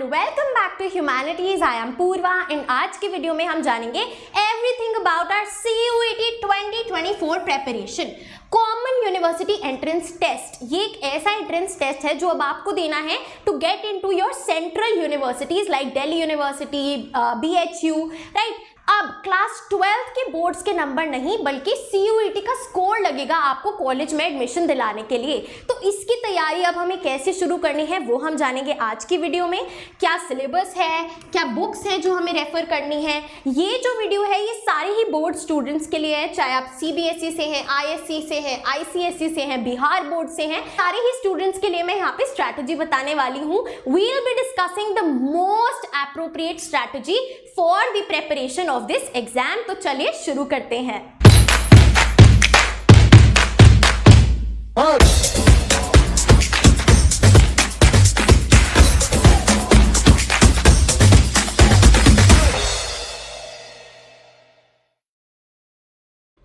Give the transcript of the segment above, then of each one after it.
Welcome back to humanities. I am Purva and आज की video में हम जानेंगे everything about our CUET 2024 preparation common university entrance test. ये एक ऐसा एंट्रेंस टेस्ट है जो अब आपको देना है to get into your central universities like Delhi university, BHU, right. अब क्लास 12 के बोर्ड्स के नंबर नहीं बल्कि CUET का स्कोर लगेगा आपको कॉलेज में एडमिशन दिलाने के लिए। तो इसकी तैयारी अब हमें कैसे शुरू करनी है वो हम जानेंगे आज की वीडियो में। क्या सिलेबस है, क्या बुक्स हैं जो हमें रेफर करनी है। ये जो वीडियो है ये सारे ही बोर्ड स्टूडेंट्स के लिए है, चाहे आप CBSE से हैं, ISC से हैं, ICSE से हैं, बिहार बोर्ड से हैं, सारे ही स्टूडेंट्स के लिए मैं यहाँ पे स्ट्रैटेजी बताने वाली हूँ। We will be discussing the most appropriate strategy for the preparation of this exam. तो चलिए शुरू करते हैं।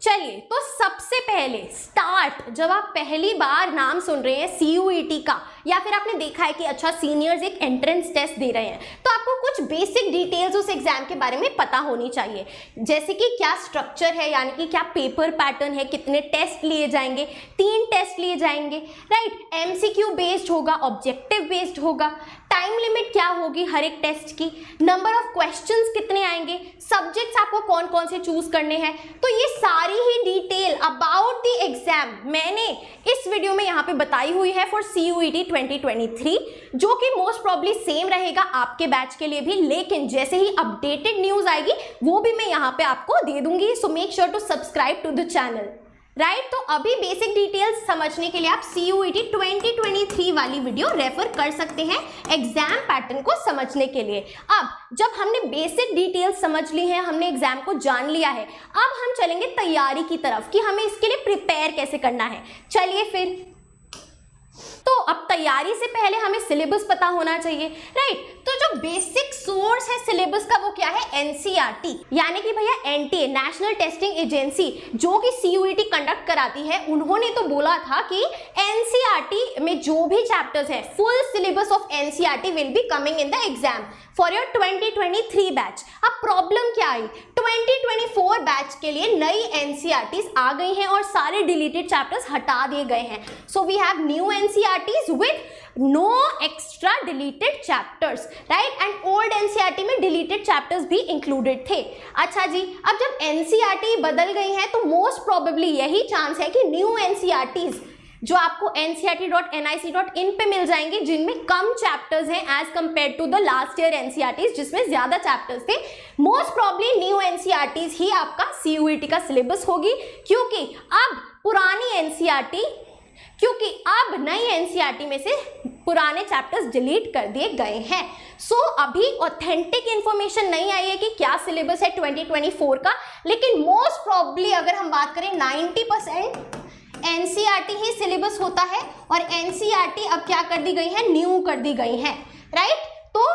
चलिए तो सबसे पहले स्टार्ट, जब आप पहली बार नाम सुन रहे हैं CUET का या फिर आपने देखा है कि अच्छा सीनियर्स एक एंट्रेंस टेस्ट दे रहे हैं तो आपको कुछ बेसिक डिटेल्स उस एग्जाम के बारे में पता होनी चाहिए। जैसे कि क्या स्ट्रक्चर है, यानी कि क्या पेपर पैटर्न है, कितने टेस्ट लिए जाएंगे, 3 टेस्ट लिए जाएंगे, राइट। MCQ बेस्ड होगा, ऑब्जेक्टिव बेस्ड होगा, टाइम लिमिट क्या होगी हर एक टेस्ट की, नंबर ऑफ क्वेश्चंस कितने आएंगे, सब्जेक्ट्स आपको कौन कौन से चूज करने हैं। तो ये सारी ही डिटेल अबाउट द एग्जाम मैंने इस वीडियो में यहाँ पे बताई हुई है फॉर CUET 2023, जो कि मोस्ट प्रॉब्ली सेम रहेगा आपके बैच के लिए भी, लेकिन जैसे ही अपडेटेड न्यूज आएगी वो भी मैं यहाँ पे आपको दे दूंगी। So make sure to subscribe to the channel, right. तो अभी बेसिक डिटेल्स समझने के लिए आप CUET 2023 वाली वीडियो रेफर कर सकते हैं एग्जाम पैटर्न को समझने के लिए। अब जब हमने बेसिक डिटेल्स समझ ली हैं, हमने एग्जाम को जान लिया है, अब हम चलेंगे तैयारी की तरफ कि हमें इसके लिए प्रिपेयर कैसे करना है। चलिए फिर, तो अब तैयारी से पहले हमें सिलेबस पता होना चाहिए, राइट। तो जो बेसिक सोर्स है सिलेबस का वो क्या है, NCERT, यानी कि भैया NTA नेशनल टेस्टिंग एजेंसी जो कि CUET कंडक्ट कराती है, उन्होंने तो बोला था कि NCERT में जो भी चैप्टर्स है full syllabus of NCERT will be coming in the exam for your 2023 batch. अब प्रॉब्लम क्या आई, 2024 बैच के लिए नई NCERTs आ गई हैं और सारे डिलीटेड चैप्टर्स हटा दिए गए हैं। So we have new NCERTs with no extra deleted chapters, right. And old NCERT में डिलीटेड चैप्टर्स भी इंक्लूडेड थे। अच्छा जी, अब जब NCERT बदल गई है तो मोस्ट प्रोबेबली यही चांस है कि न्यू NCERTs जो आपको ncert.nic.in पे मिल जाएंगे, जिनमें कम चैप्टर्स हैं as compare to the last year NCERTs जिसमें ज्यादा चैप्टर्स थे। मोस्ट प्रॉब्ली न्यू NCERTs ही आपका CUET का सिलेबस होगी, क्योंकि अब नई NCERT में से पुराने चैप्टर्स डिलीट कर दिए गए हैं। सो अभी ऑथेंटिक इंफॉर्मेशन नहीं आई है कि क्या सिलेबस है 2024 का, लेकिन मोस्ट प्रॉब्ली अगर हम बात करें 90% NCERT ही सिलेबस होता है और NCERT अब क्या कर दी गई है, न्यू कर दी गई है, राइट। तो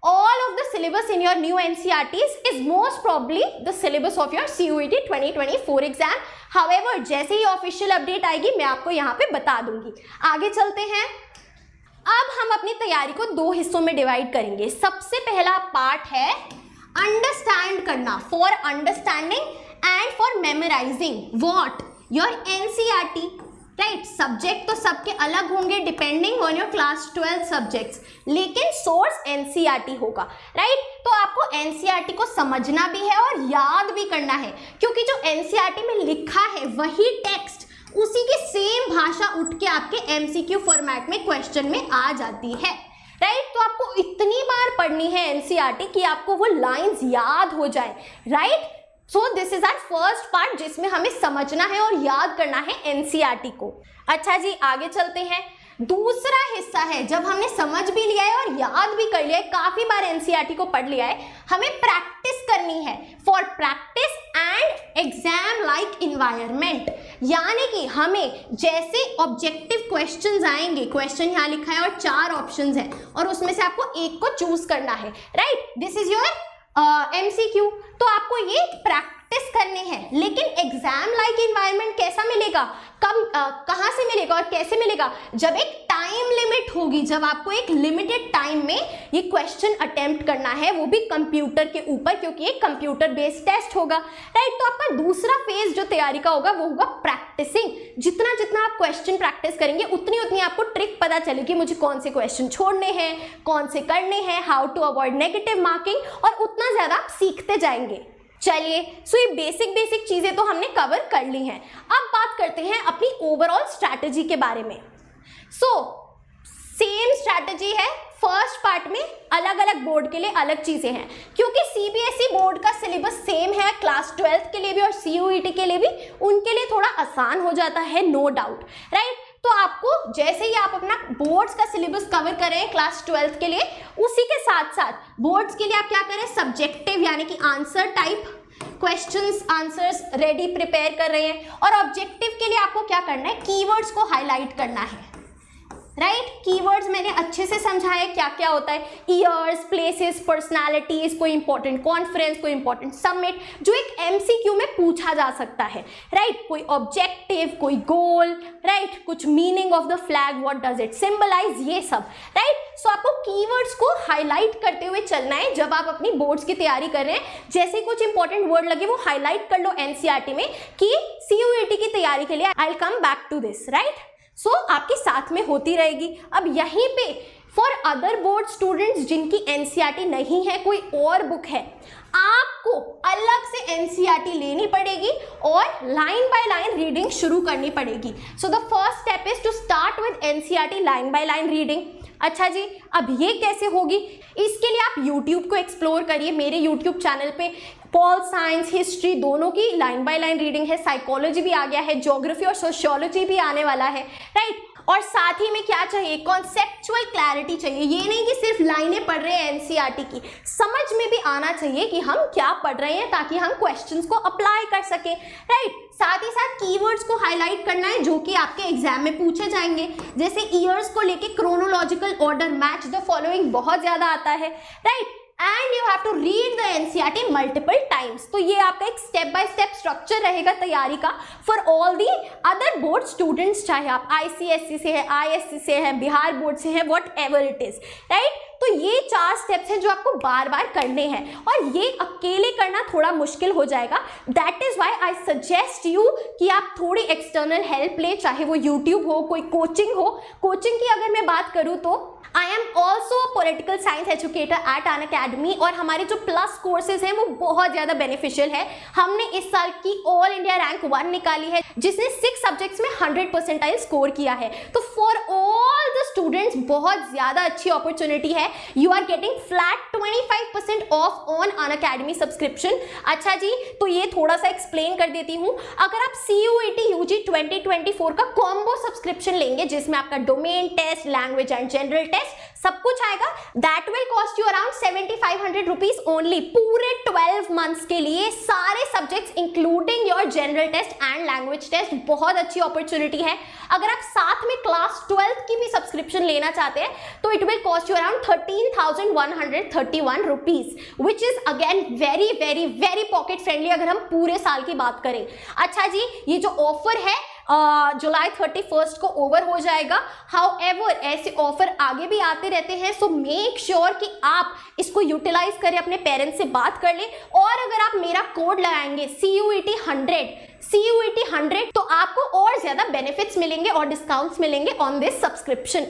all of the syllabus in your new NCERTs is most probably the syllabus of your CUET 2024 exam. However, जैसे ही ऑफिशियल अपडेट आएगी मैं आपको यहाँ पे बता दूंगी। आगे चलते हैं। अब हम अपनी तैयारी को 2 हिस्सों में डिवाइड करेंगे। सबसे पहला पार्ट है अंडरस्टैंड करना, for understanding and for memorising what your NCERT, right. Subject तो सबके अलग होंगे depending on your class 12 subjects, लेकिन सोर्स NCERT होगा, राइट। तो आपको NCERT को समझना भी है और याद भी करना है, क्योंकि जो NCERT में लिखा है वही टेक्स्ट उसी की सेम भाषा उठ के आपके MCQ फॉर्मेट में क्वेश्चन में आ जाती है, राइट। तो आपको इतनी बार पढ़नी है NCERT कि आपको वो लाइंस याद हो जाए, right. So this is our first part जिसमें हमें समझना है और याद करना है NCERT को। अच्छा जी, आगे चलते हैं। दूसरा हिस्सा है, जब हमने समझ भी लिया है और याद भी कर लिया है, काफी बार NCERT को पढ़ लिया है, हमें प्रैक्टिस करनी है for practice and exam like environment. यानी कि हमें जैसे ऑब्जेक्टिव क्वेश्चंस आएंगे, क्वेश्चन यहाँ लिखा है और 4 ऑप्शंस हैं और उसमें से आपको एक को चूज करना है, right. This is your MCQ। तो आपको ये प्रैक्टिस करने हैं। लेकिन एग्जाम लाइक एनवायरनमेंट कैसा मिलेगा, कहाँ से मिलेगा और कैसे मिलेगा, जब एक टाइम लिमिट होगी, जब आपको एक लिमिटेड टाइम में ये क्वेश्चन अटेम्प्ट करना है, वो भी कंप्यूटर के ऊपर, क्योंकि एक कंप्यूटर बेस्ड टेस्ट होगा, राइट। तो आपका दूसरा फेज जो तैयारी का होगा वो होगा प्रैक्टिसिंग। जितना जितना आप क्वेश्चन प्रैक्टिस करेंगे उतनी उतनी आपको ट्रिक पता चलेगी, मुझे कौन से क्वेश्चन छोड़ने हैं, कौन से करने हैं, how to avoid negative marking, और उतना ज्यादा आप सीखते जाएंगे। चलिए, सो ये बेसिक चीजें तो हमने कवर कर ली हैं। अब बात करते हैं अपनी ओवरऑल स्ट्रैटेजी के बारे में। सेम स्ट्रैटेजी है, फर्स्ट पार्ट में अलग अलग बोर्ड के लिए अलग चीजें हैं, क्योंकि सीबीएसई बोर्ड का सिलेबस सेम है क्लास 12th के लिए भी और सीयूईटी के लिए भी, उनके लिए थोड़ा आसान हो जाता है, नो डाउट, राइट। तो आपको जैसे ही आप अपना बोर्ड्स का सिलेबस कवर करें क्लास 12th के लिए, उसी के साथ साथ बोर्ड्स के लिए आप क्या करें, सब्जेक्टिव यानी कि answer type questions answers ready prepare कर रहे हैं, और ऑब्जेक्टिव के लिए आपको क्या करना है, कीवर्ड्स को हाईलाइट करना है, राइट। कीवर्ड्स मैंने अच्छे से समझाया क्या क्या होता है, ईयर्स, प्लेसेस, पर्सनालिटीज, कोई इंपॉर्टेंट कॉन्फ्रेंस, कोई इंपॉर्टेंट समिट, जो एक एमसीक्यू में पूछा जा सकता है, राइट। कोई ऑब्जेक्टिव, कोई गोल, राइट, कुछ meaning of the flag, what does it symbolise, ये सब, राइट। सो आपको कीवर्ड्स को हाईलाइट करते हुए चलना है जब आप अपनी बोर्ड्स की तैयारी कर रहे हैं। जैसे कुछ इंपॉर्टेंट वर्ड लगे वो हाईलाइट कर लो एनसीईआरटी में, कि सीयूईटी की तैयारी के लिए I will come back to this, right. So आपके साथ में होती रहेगी। अब यहीं पे फॉर अदर बोर्ड स्टूडेंट्स जिनकी एनसीईआरटी नहीं है, कोई और बुक है, आपको अलग से एनसीईआरटी लेनी पड़ेगी और लाइन बाय लाइन रीडिंग शुरू करनी पड़ेगी। So the first step is to start with NCERT line by line reading. अच्छा जी, अब ये कैसे होगी, इसके लिए आप YouTube को एक्सप्लोर करिए। मेरे YouTube चैनल पे पॉल साइंस, हिस्ट्री दोनों की लाइन बाय लाइन रीडिंग है, साइकोलॉजी भी आ गया है, ज्योग्राफी और सोशियोलॉजी भी आने वाला है, राइट। और साथ ही में क्या चाहिए, कॉन्सेप्चुअल क्लैरिटी चाहिए। ये नहीं कि सिर्फ लाइनें पढ़ रहे हैं एनसीईआरटी की, समझ में भी आना चाहिए कि हम क्या पढ़ रहे हैं, ताकि हम क्वेश्चंस को अप्लाई कर सके, राइट। साथ ही साथ कीवर्ड्स को हाईलाइट करना है जो कि आपके एग्जाम में पूछे जाएंगे। जैसे ईयर्स को लेके chronological order, match the following बहुत ज्यादा आता है, राइट। And you have to read the NCERT multiple times. तो ये आपका एक स्टेप बाय स्टेप स्ट्रक्चर रहेगा तैयारी का for all the other board students, चाहे आप आईसीएसई से है, आईएससी से है, बिहार बोर्ड से है, what ever it is, right. तो ये 4 स्टेप्स हैं जो आपको बार बार करने हैं, और ये अकेले करना थोड़ा मुश्किल हो जाएगा। That is why I suggest you कि आप थोड़ी एक्सटर्नल हेल्प ले, चाहे वो यूट्यूब हो, कोई कोचिंग हो। कोचिंग की अगर मैं बात करूँ तो I am also political science educator eight Unacademy, और हमारे जो प्लस कोर्सेज हैं वो बहुत ज़्यादा बेनिफिशियल है। हमने इस साल की ऑल इंडिया रैंक 1 निकाली है, जिसने 6 सब्जेक्ट्स में 100% स्कोर किया है। तो फॉर ऑल द स्टूडेंट्स बहुत ज़्यादा अच्छी अपॉर्चुनिटी है। You are getting flat 25% off on Unacademy subscription. अच्छा जी, तो ये थोड़ा सा एक्सप्लेन कर देती हूँ। अगर आप CUET UG 2024 का कॉम्बो सब्सक्रिप्शन लेंगे, जिसमें आपका domain test, language and general test सब कुछ आएगा, that will cost you around 7500 rupees only पूरे 12 मंथ्स के लिए, सारे subjects including your general test and language test. बहुत अच्छी अपॉर्चुनिटी है। अगर आप साथ में क्लास 12th की भी सब्सक्रिप्शन लेना चाहते हैं तो it will cost you around 13,131 rupees, which is again very very very pocket friendly अगर हम पूरे साल की बात करें। अच्छा जी, ये जो ऑफर है जुलाई 31 को ओवर हो जाएगा। हाउएवर ऐसे ऑफर आगे भी आते रहते हैं, सो मेक श्योर कि आप इसको यूटिलाइज करें, अपने पेरेंट्स से बात कर लें। और अगर आप मेरा कोड लगाएंगे CUET 100 तो आपको और ज्यादा बेनिफिट्स मिलेंगे और डिस्काउंट्स मिलेंगे ऑन दिस सब्सक्रिप्शन।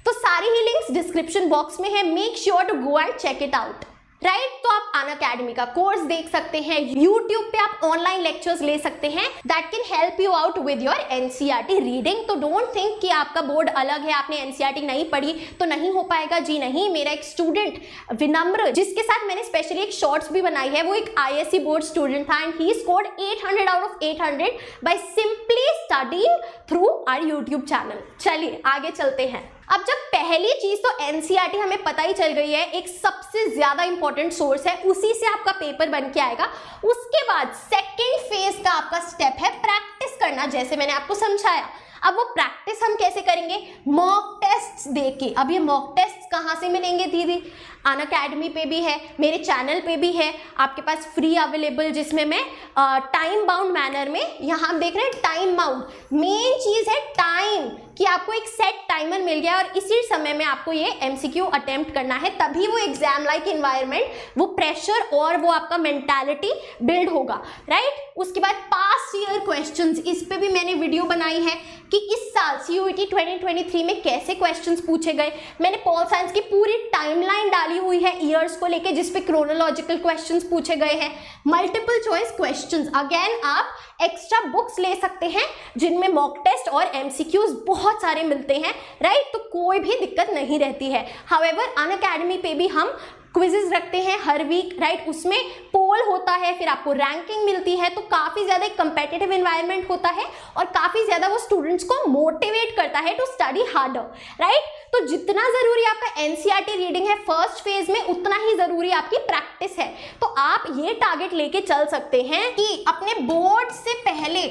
तो सारी ही लिंक्स डिस्क्रिप्शन बॉक्स में है, make sure to go and check it out, right. तो आप अनअकैडमी का कोर्स देख सकते हैं, यूट्यूब पे आप ऑनलाइन लेक्चर्स ले सकते हैं, that can help you out with your NCERT reading. तो डोंट थिंक कि आपका बोर्ड अलग है, आपने एनसीईआरटी नहीं पढ़ी तो नहीं हो पाएगा। जी नहीं, मेरा एक स्टूडेंट विनम्र, जिसके साथ मैंने स्पेशली एक शॉर्ट्स भी बनाई है, वो एक आईएससी बोर्ड स्टूडेंट था and he scored 800 out of 800 by simply studying through our YouTube channel. चलिए आगे चलते हैं। अब जब पहली चीज तो एनसीईआरटी हमें पता ही चल गई है, एक सबसे ज्यादा इंपॉर्टेंट सोर्स है, उसी से आपका पेपर बन के आएगा। उसके बाद सेकेंड फेज का आपका स्टेप है प्रैक्टिस करना, जैसे मैंने आपको समझाया। अब वो प्रैक्टिस हम कैसे करेंगे, मॉक टेस्ट्स देके। अब ये मॉक टेस्ट कहाँ से मिलेंगे दीदी? अनअकैडमी पे भी है, मेरे चैनल पे भी है, आपके पास फ्री अवेलेबल, जिसमें मैं टाइम बाउंड मैनर में, यहाँ आप देख रहे हैं टाइम बाउंड, मेन चीज़ है टाइम, कि आपको एक सेट टाइमर मिल गया और इसी समय में आपको ये एमसीक्यू अटेम्प्ट करना है, तभी वो एग्जाम लाइक इन्वायरमेंट, वो प्रेशर और वो आपका मेंटालिटी बिल्ड होगा, राइट। उसके बाद पास्ट ईयर क्वेश्चंस, इस पे भी मैंने वीडियो बनाई है कि इस साल सीयूईटी 2023 में कैसे क्वेश्चंस पूछे गए। मैंने पॉल साइंस की पूरी टाइमलाइन डाली हुई है ईयर्स को लेके, जिसपे क्रोनोलॉजिकल क्वेश्चंस पूछे गए हैं, मल्टीपल चॉइस क्वेश्चंस। अगेन आप एक्स्ट्रा बुक्स ले सकते हैं जिनमें मॉक टेस्ट और एमसीक्यूज बहुत सारे मिलते हैं, राइट, तो कोई भी दिक्कत नहीं रहती है। हाउएवर अनअकैडमी पे भी हम क्विजेज रखते हैं हर वीक, राइट, उसमें पोल होता है, फिर आपको रैंकिंग मिलती है, तो काफ़ी ज़्यादा एक कंपेटिटिव एनवायरनमेंट होता है और काफ़ी ज़्यादा वो स्टूडेंट्स को मोटिवेट करता है टू स्टडी हार्डर, राइट। तो जितना ज़रूरी आपका एनसीईआरटी रीडिंग है फर्स्ट फेज में, उतना ही ज़रूरी आपकी प्रैक्टिस है। तो आप ये टारगेट लेके चल सकते हैं कि अपने बोर्ड से पहले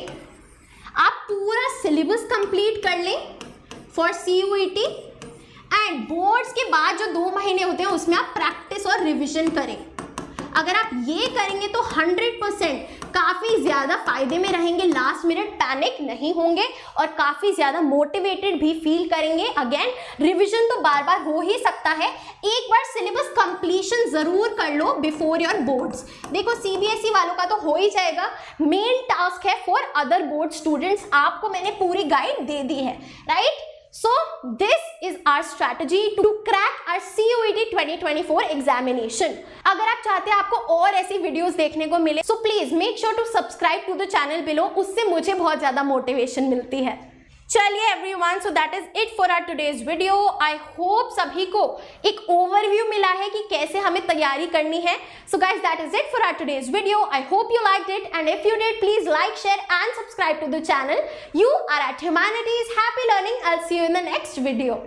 आप पूरा सिलेबस कंप्लीट कर लें फॉर सीयूईटी, एंड बोर्ड्स के बाद जो 2 महीने होते हैं उसमें आप प्रैक्टिस और रिवीजन करें। अगर आप ये करेंगे तो 100% काफ़ी ज़्यादा फायदे में रहेंगे, लास्ट मिनट पैनिक नहीं होंगे और काफ़ी ज़्यादा मोटिवेटेड भी फील करेंगे। अगेन रिवीजन तो बार बार हो ही सकता है, एक बार सिलेबस कंप्लीशन ज़रूर कर लो बिफोर योर बोर्ड्स। देखो सीबीएसई वालों का तो हो ही जाएगा, मेन टास्क है फॉर अदर बोर्ड स्टूडेंट्स, आपको मैंने पूरी गाइड दे दी है, right. So this is our strategy to crack our CUET 2024 examination. अगर आप चाहते हैं आपको और ऐसी वीडियोस देखने को मिले, so please make sure to subscribe to the channel below. उससे मुझे बहुत ज़्यादा मोटिवेशन मिलती है। चलिए everyone, so that is it for our today's video. I hope सभी को एक ओवरव्यू मिला है कि कैसे हमें तैयारी करनी है। So guys that is it for our today's video. I hope you liked it, and if you did please like, share and subscribe to the channel. You are at Humanities. Happy learning. I'll see you in the next video.